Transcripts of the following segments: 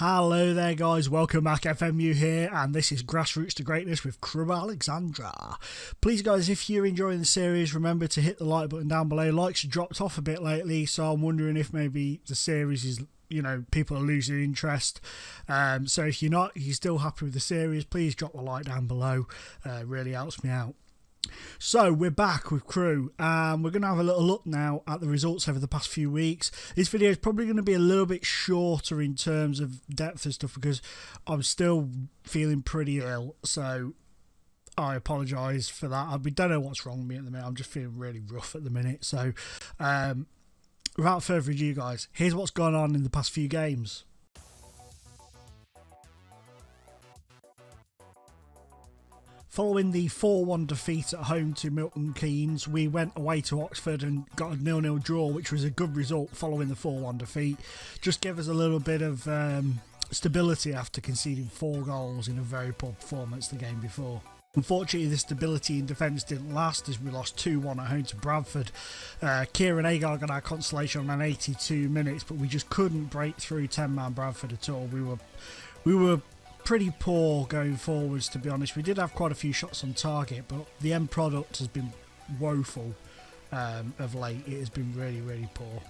Hello there guys, welcome back. FMU here, and this is Grassroots to Greatness with Crew Alexandra. Please guys, if you're enjoying the series, remember to hit the like button down below. Likes have dropped off a bit lately, so I'm wondering if maybe the series is, people are losing interest. So if you're still happy with the series, please drop the like down below. Really helps me out. So we're back with Crew, and we're going to have a little look now at the results over the past few weeks. This video is probably going to be a little bit shorter in terms of depth and stuff because I'm still feeling pretty ill, so I apologise for that. We don't know what's wrong with me at the minute. I'm just feeling really rough at the minute. So without further ado guys, here's what's gone on in the past few games. Following the 4-1 defeat at home to Milton Keynes, we went away to Oxford and got a 0-0 draw, which was a good result following the 4-1 defeat. Just gave us a little bit of stability after conceding 4 goals in a very poor performance the game before. Unfortunately, the stability in defence didn't last as we lost 2-1 at home to Bradford. Kieran Agar got our consolation on 82 minutes, but we just couldn't break through 10-man Bradford at all. We were pretty poor going forwards, to be honest. We did have quite a few shots on target, but the end product has been woeful of late. It has been really, really poor.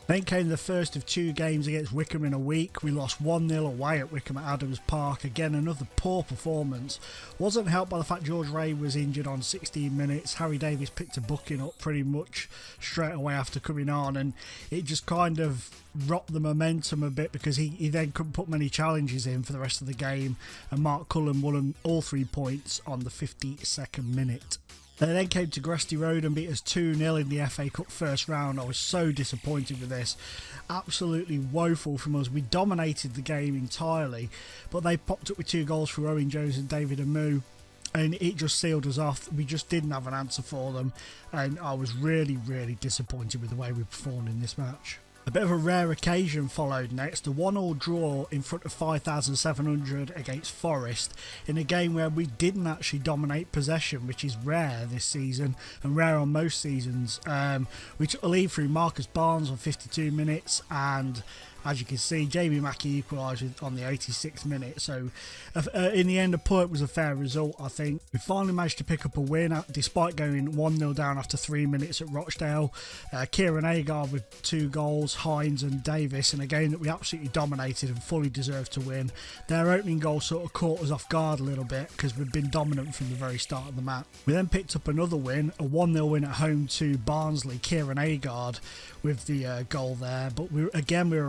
Then came the first of 2 games against Wycombe in a week. We lost 1-0 away at Wycombe at Adams Park. Again, another poor performance. Wasn't helped by the fact George Ray was injured on 16 minutes. Harry Davies picked a booking up pretty much straight away after coming on, and it just kind of rocked the momentum a bit because he then couldn't put many challenges in for the rest of the game, and Mark Cullen won all 3 points on the 52nd minute. They then came to Gresty Road and beat us 2-0 in the FA Cup first round. I was so disappointed with this. Absolutely woeful from us. We dominated the game entirely, but they popped up with 2 goals from Owen Jones and David Amu, and it just sealed us off. We just didn't have an answer for them, and I was really, really disappointed with the way we performed in this match. A bit of a rare occasion followed next, a 1-1 draw in front of 5,700 against Forest in a game where we didn't actually dominate possession, which is rare this season and rare on most seasons. We took the lead through Marcus Barnes on 52 minutes, and as you can see, Jamie Mackey equalised on the 86th minute. So in the end, the point was a fair result, I think. We finally managed to pick up a win despite going 1-0 down after 3 minutes at Rochdale. Kieran Agar with 2 goals, Hines and Davis, in a game that we absolutely dominated and fully deserved to win. Their opening goal sort of caught us off guard a little bit because we'd been dominant from the very start of the match. We then picked up another win, a 1-0 win at home to Barnsley. Kieran Agar with the goal there, but we were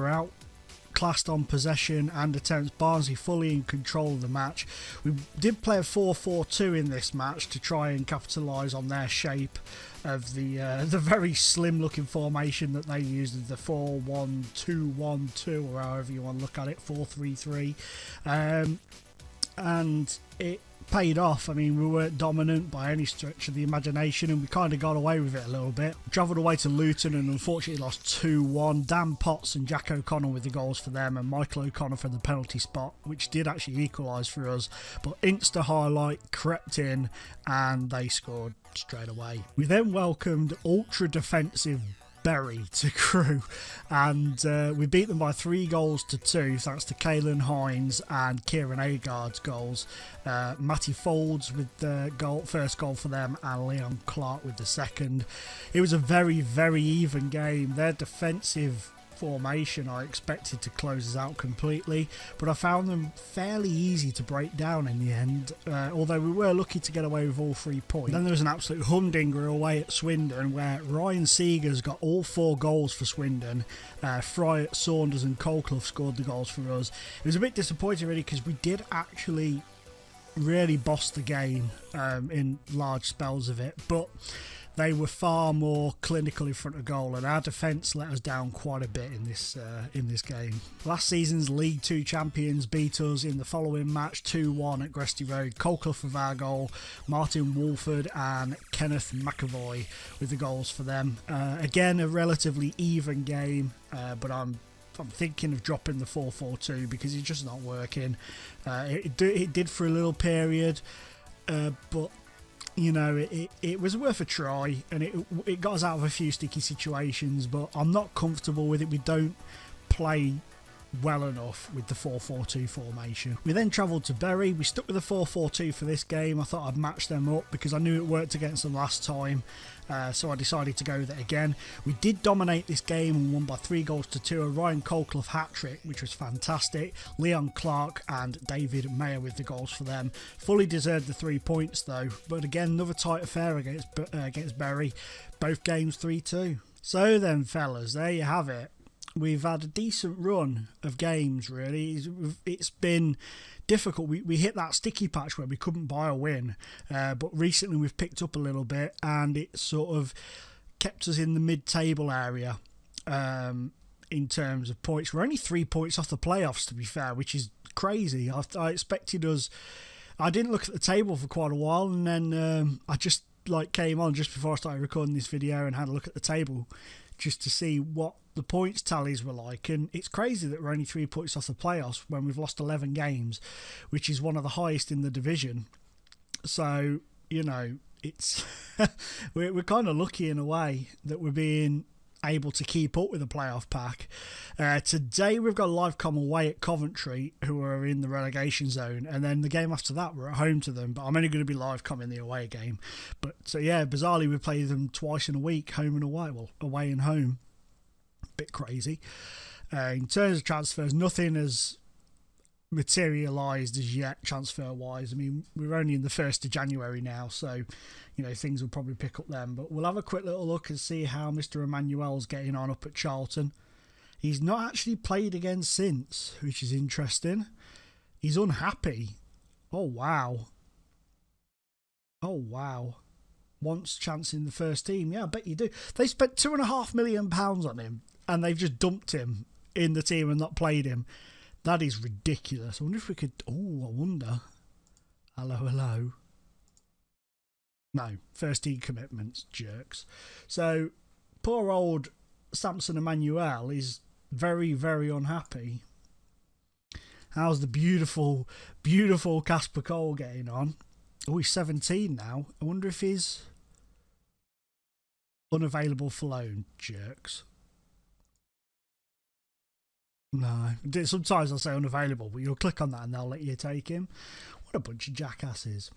outclassed on possession and attempts. Barnsley fully in control of the match. We did play a 4-4-2 in this match to try and capitalise on their shape of the very slim looking formation that they used, the 4-1-2-1-2, or however you want to look at it, 4-3-3, and it paid off. I mean, we weren't dominant by any stretch of the imagination, and we kind of got away with it a little bit. Travelled away to Luton and unfortunately lost 2-1. Dan Potts and Jack O'Connor with the goals for them, and Michael O'Connor for the penalty spot, which did actually equalise for us, but Insta highlight crept in and they scored straight away. We then welcomed ultra defensive Bury to Crew, and we beat them by 3-2 thanks to Caelan Hines and Kieran Agar's goals. Matty Folds with the first goal for them, and Leon Clark with the second. It was a very, very even game. Their defensive formation I expected to close us out completely, but I found them fairly easy to break down in the end, although we were lucky to get away with all 3 points. Then there was an absolute humdinger away at Swindon where Ryan Seegers got all 4 goals for Swindon. Fryatt, Saunders and Colclough scored the goals for us. It was a bit disappointing really because we did actually really boss the game in large spells of it, but they were far more clinical in front of goal, and our defence let us down quite a bit in this game. Last season's League 2 champions beat us in the following match 2-1 at Gresty Road. Colclough with our goal, Martin Wolford and Kenneth McAvoy with the goals for them. Again, a relatively even game, but I'm thinking of dropping the 4-4-2 because it's just not working. It did for a little period, but you know, it was worth a try, and it got us out of a few sticky situations, but I'm not comfortable with it. We don't play well enough with the 4-4-2 formation. We then travelled to Bury. We stuck with the 4-4-2 for this game. I thought I'd match them up because I knew it worked against them last time, so I decided to go with it again. We did dominate this game and won by 3-2. A Ryan Colclough hat-trick, which was fantastic. Leon Clark and David Mayer with the goals for them. Fully deserved the 3 points though, but again, another tight affair against Bury. Both games 3-2. So then, fellas, there you have it. We've had a decent run of games, really. It's been difficult. We hit that sticky patch where we couldn't buy a win, but recently we've picked up a little bit, and it sort of kept us in the mid-table area in terms of points. We're only 3 points off the playoffs, to be fair, which is crazy. I expected us... I didn't look at the table for quite a while, and then I just came on just before I started recording this video and had a look at the table just to see what the points tallies were like, and it's crazy that we're only 3 points off the playoffs when we've lost 11 games, which is one of the highest in the division. So, you know, it's we're kind of lucky in a way that we're being able to keep up with the playoff pack. Today we've got a live com away at Coventry, who are in the relegation zone, and then the game after that we're at home to them, but I'm only going to be live comming the away game. But so yeah, bizarrely we play them twice in a week, home and away. Well, away and home. Bit crazy. In terms of transfers, nothing has materialised as yet transfer wise. I mean, we're only in the 1st of January now, so you know things will probably pick up then, but we'll have a quick little look and see how Mr. Emmanuel's getting on up at Charlton. He's not actually played again since, which is interesting. He's unhappy. Oh wow wants chance in the first team. Yeah, I bet you do. They spent £2.5 million on him and they've just dumped him in the team and not played him. That is ridiculous. I wonder if we could... Oh, I wonder. Hello. No, first team commitments, jerks. So, poor old Samson Emmanuel is very, very unhappy. How's the beautiful Casper Cole getting on? Oh, he's 17 now. I wonder if he's unavailable for loan, jerks. No, sometimes I'll say unavailable, but you'll click on that and they'll let you take him. What a bunch of jackasses.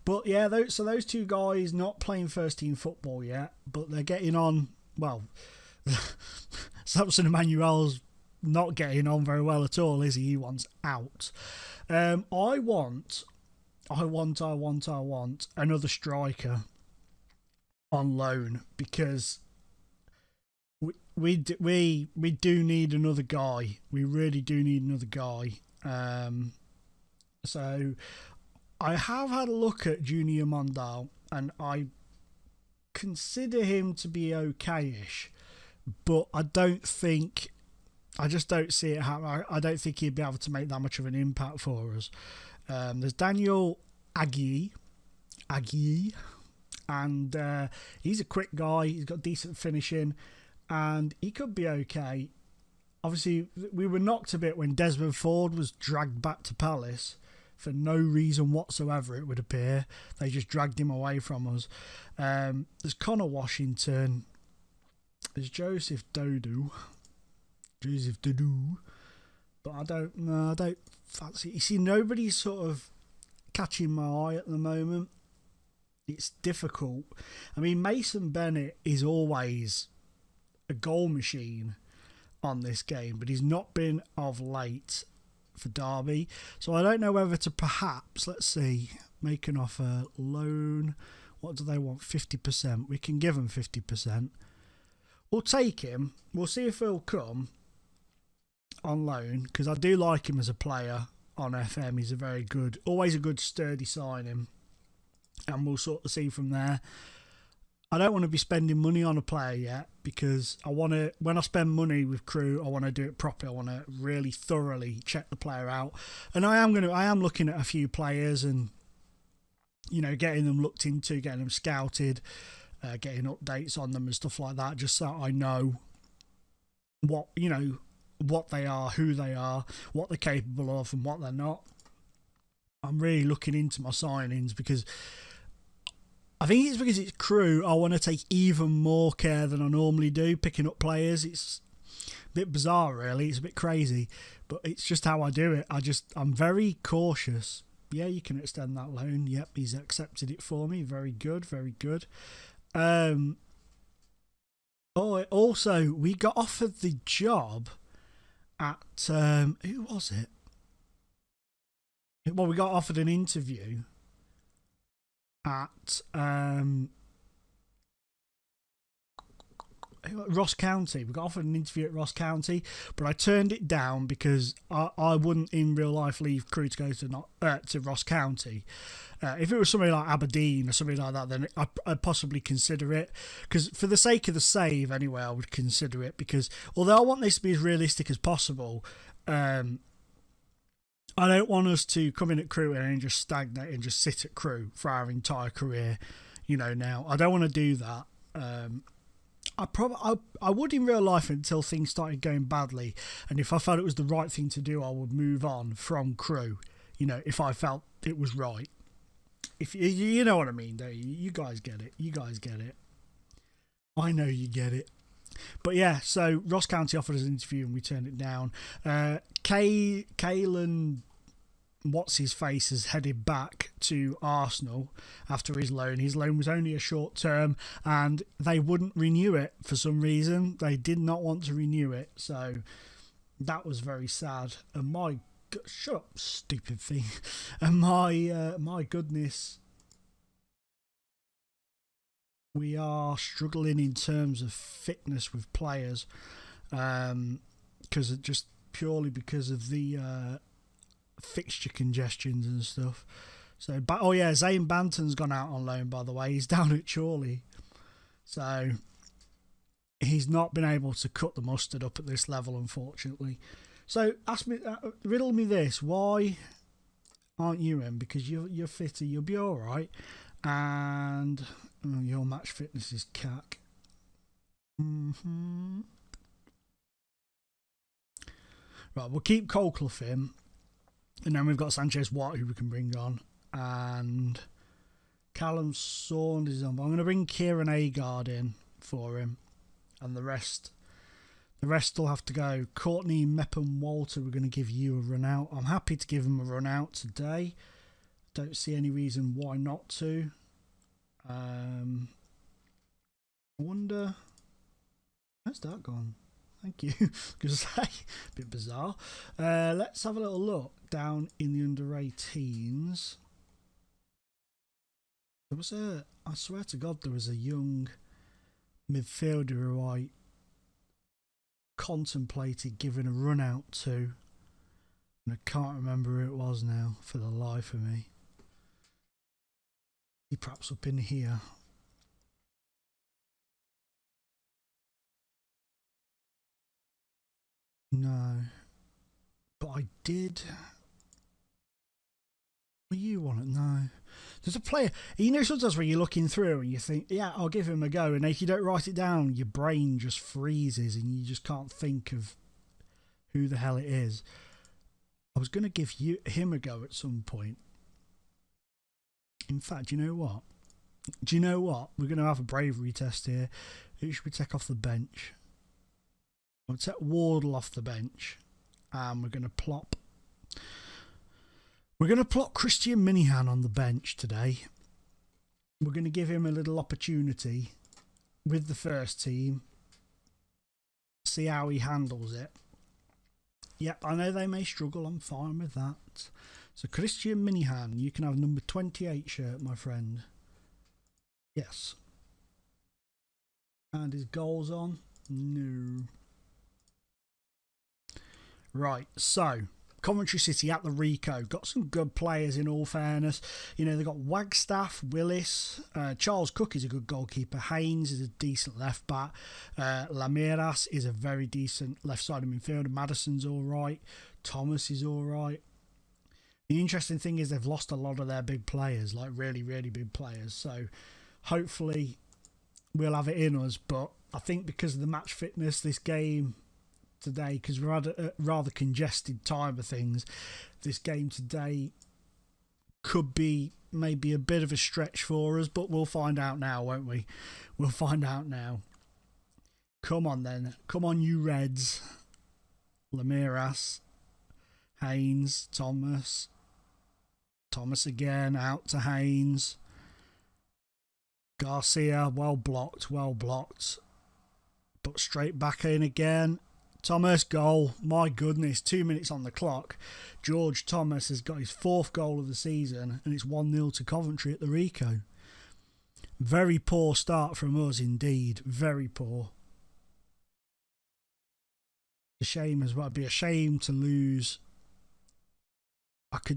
But yeah, so those two guys not playing first team football yet, but they're getting on, well, Samson Emmanuel's not getting on very well at all, is he? He wants out. I want another striker on loan because we do need another guy. We really do need another guy. So I have had a look at Junior Mondal and I consider him to be okay-ish, but I just don't see it happen. I don't think he'd be able to make that much of an impact for us. There's Daniel Agui, and he's a quick guy. He's got decent finishing, and he could be okay. Obviously, we were knocked a bit when Desmond Ford was dragged back to Palace for no reason whatsoever, it would appear. They just dragged him away from us. There's Connor Washington. There's Joseph Dodu. But I don't fancy. You see, nobody's sort of catching my eye at the moment. It's difficult. I mean, Mason Bennett is always a goal machine on this game, but he's not been of late for Derby. So I don't know whether to perhaps, let's see, make an offer, loan. What do they want? 50%. We can give them 50%. We'll take him. We'll see if he'll come on loan, because I do like him as a player on FM. He's always a good sturdy signing, and we'll sort of see from there. I don't want to be spending money on a player yet, because I want to, when I spend money with Crew, I want to do it properly. I want to really thoroughly check the player out, and I am looking at a few players and, you know, getting them looked into, getting them scouted, getting updates on them and stuff like that, just so I know what they are, who they are, what they're capable of and what they're not. I'm really looking into my signings, because I think it's because it's Crew, I want to take even more care than I normally do picking up players. bit bizarre, really. It's a bit crazy, but it's just how I do it. I'm very cautious. Yeah, you can extend that loan. Yep, he's accepted it for me. Very good, very good. Also, we got offered the job at who was it? Well, we got offered an interview at Ross County. We got offered an interview at Ross County, but I turned it down because I wouldn't in real life leave Crew to go to Ross County. If it was something like Aberdeen or something like that, then I'd possibly consider it. Because for the sake of the save, anyway, I would consider it. Because although I want this to be as realistic as possible, I don't want us to come in at Crew and then just stagnate and just sit at Crew for our entire career. Now I don't want to do that. I would in real life until things started going badly, and if I felt it was the right thing to do, I would move on from Crew. If I felt it was right. If you know what I mean, don't you? You guys get it. You guys get it. I know you get it. But yeah, so Ross County offered us an interview and we turned it down. Kalen, what's his face, has headed back to Arsenal after his loan. His loan was only a short term and they wouldn't renew it for some reason. They did not want to renew it, so that was very sad. And my God, shut up, stupid thing. And my goodness, we are struggling in terms of fitness with players, because purely because of the fixture congestions and stuff. So, Zane Banton's gone out on loan, by the way. He's down at Chorley, so he's not been able to cut the mustard up at this level, unfortunately. So riddle me this: why aren't you in? Because you're fitter, you'll be all right, and your match fitness is cack. Right, we'll keep Colclough in. And then we've got Sanchez Watt, who we can bring on. And Callum Saunders is on. But I'm going to bring Kieran Agard in for him. And the rest will have to go. Courtney Mepham Walter, we're going to give you a run out. I'm happy to give him a run out today. Don't see any reason why not to. I wonder... Where's that gone? Thank you. Because a bit bizarre. Let's have a little look down in the under 18s. I swear to God, there was a young midfielder who I contemplated giving a run out to, and I can't remember who it was now for the life of me. He perhaps up in here. No, but I did. Were you on it? No. There's a player, sometimes when you're looking through and you think, yeah, I'll give him a go, and if you don't write it down, your brain just freezes and you just can't think of who the hell it is. I was going to give him a go at some point. In fact, do you know what? We're going to have a bravery test here. Who should we take off the bench? We'll take Wardle off the bench, and we're going to plop Christian Minihan on the bench today. We're going to give him a little opportunity with the first team, see how he handles it. Yep, I know they may struggle. I'm fine with that. So Christian Minihan, you can have number 28 shirt, my friend. Yes. And his goals on? No. Right, so Coventry City at the Rico. Got some good players, in all fairness. They've got Wagstaff, Willis, Charles Cook is a good goalkeeper, Haynes is a decent left back, Lamiras is a very decent left-sided midfielder, Madison's alright, Thomas is alright. The interesting thing is they've lost a lot of their big players, like really, really big players, so hopefully we'll have it in us, but I think because of the match fitness, this game today, because we're at a rather congested time of things, this game today could be maybe a bit of a stretch for us, but we'll find out now, won't we? We'll find out now. Come on then. Come on, you Reds. Lamiras. Haynes. Thomas. Thomas again. Out to Haynes. Garcia. Well blocked. Well blocked. But straight back in again. Thomas, goal. My goodness, 2 minutes on the clock. George Thomas has got his 4th goal of the season, and it's 1-0 to Coventry at the Rico. Very poor start from us indeed. Very poor. A shame as well. It'd be a shame to lose.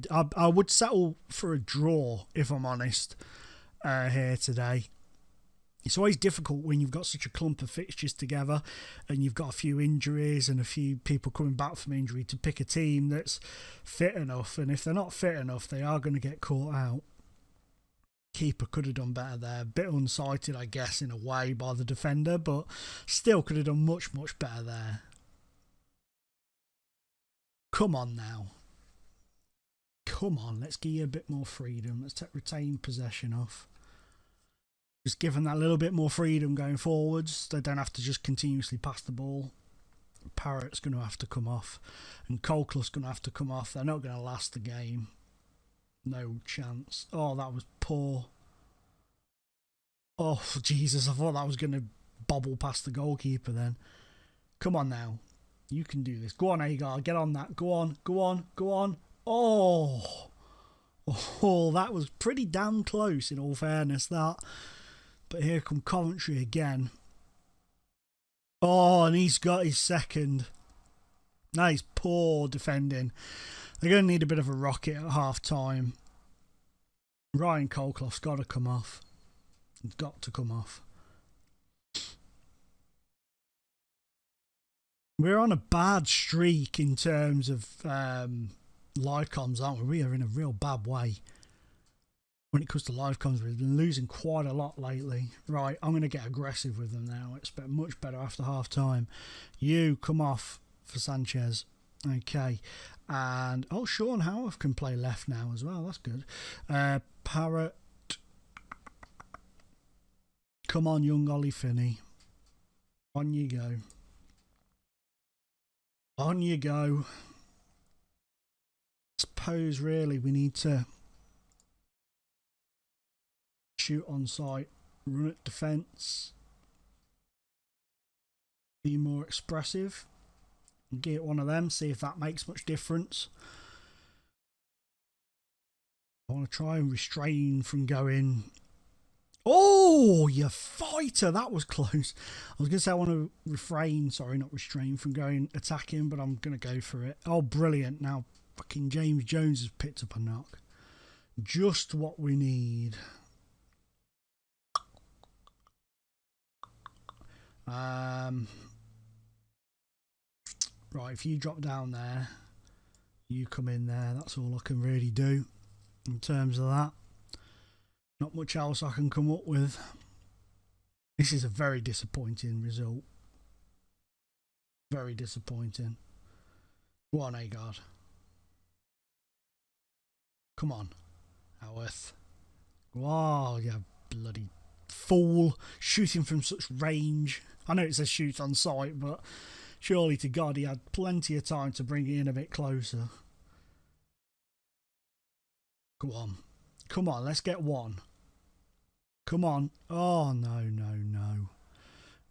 I would settle for a draw, if I'm honest, here today. It's always difficult when you've got such a clump of fixtures together and you've got a few injuries and a few people coming back from injury to pick a team that's fit enough. And if they're not fit enough, they are going to get caught out. Keeper could have done better there. A bit unsighted, I guess, in a way by the defender, but still could have done much, much better there. Come on now. Come on, let's give you a bit more freedom. Let's take retained possession off. Just give them that little bit more freedom going forwards. They don't have to just continuously pass the ball. Parrott's going to have to come off. And Colclough's going to have to come off. They're not going to last the game. No chance. Oh, that was poor. Oh, Jesus. I thought that was going to bobble past the goalkeeper then. Come on now. You can do this. Go on, Agar. Get on that. Go on. Go on. Go on. Oh. Oh, that was pretty damn close in all fairness, that. But here come Coventry again. Oh, and he's got his second. That is poor defending. They're going to need a bit of a rocket at half time. Ryan Colclough's got to come off. He's got to come off. We're on a bad streak in terms of live comms, aren't we? We are in a real bad way. When it comes to live comms, we've been losing quite a lot lately. Right, I'm going to get aggressive with them now. It's much better after half time. You come off for Sanchez. Okay. And, oh, Sean Howarth can play left now as well. That's good. Parrott. Come on, young Ollie Finney. On you go. On you go. I suppose, really, we need to shoot on sight, run at defence, be more expressive, and get one of them, see if that makes much difference. I want to try and restrain from going. Oh, you fighter! That was close. I was going to say I want to refrain, sorry, not restrain from going attacking, but I'm going to go for it. Oh, brilliant. Now, fucking James Jones has picked up a knock. Just what we need. Right, if you drop down there, you come in there. That's all I can really do in terms of that. Not much else I can come up with. This is a very disappointing result. Very disappointing. Go on, Agard. Come on, Howarth. Oh, you bloody fool. Shooting from such range. I know it says shoot on sight, but surely to God he had plenty of time to bring it in a bit closer. Go on. Come on, let's get one. Come on. Oh, no, no, no.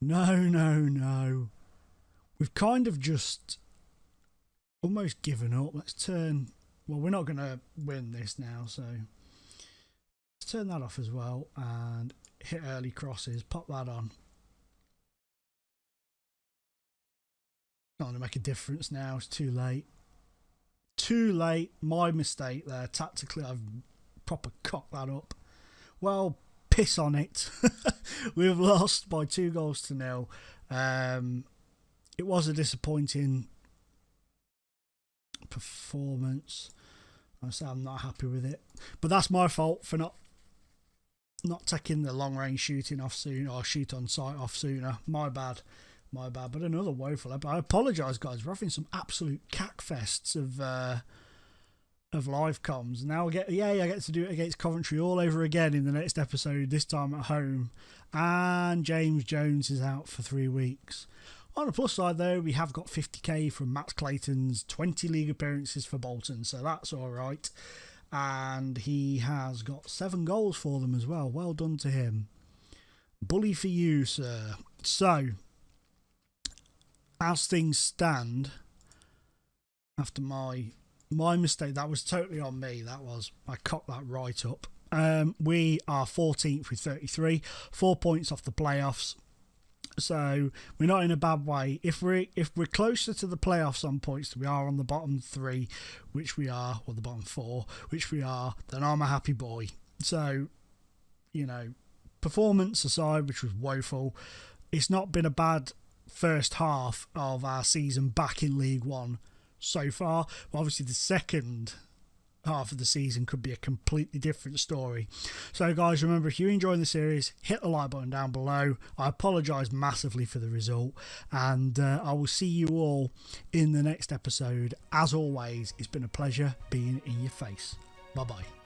No, no, no. We've kind of just almost given up. Let's turn. Well, we're not going to win this now, so let's turn that off as well and hit early crosses. Pop that on. Not going to make a difference now. It's too late. Too late. My mistake there. Tactically, I've proper cocked that up. Well, piss on it. We've lost by 2-0. It was a disappointing performance. I say I'm not happy with it, but that's my fault for not taking the long range shooting off sooner, or shoot on sight off sooner. My bad. But another woeful. I apologise, guys. We're having some absolute cack fests of of live comms. Now I get to do it against Coventry all over again in the next episode, this time at home. And James Jones is out for 3 weeks. On the plus side, though, we have got 50k from Matt Clayton's 20 league appearances for Bolton, so that's all right. And he has got 7 goals for them as well. Well done to him. Bully for you, sir. So, as things stand, after my mistake, that was totally on me. I cocked that right up. We are 14th with 33, 4 points off the playoffs. So we're not in a bad way. If we're closer to the playoffs on points than we are on the bottom 3, which we are, or the bottom 4, which we are, then I'm a happy boy. So, performance aside, which was woeful, it's not been a bad first half of our season back in League One so far. But obviously the second half of the season could be a completely different story. So guys, remember, if you're enjoying the series, hit the like button down below. I apologise massively for the result, and I will see you all in the next episode. As always, it's been a pleasure being in your face. Bye bye.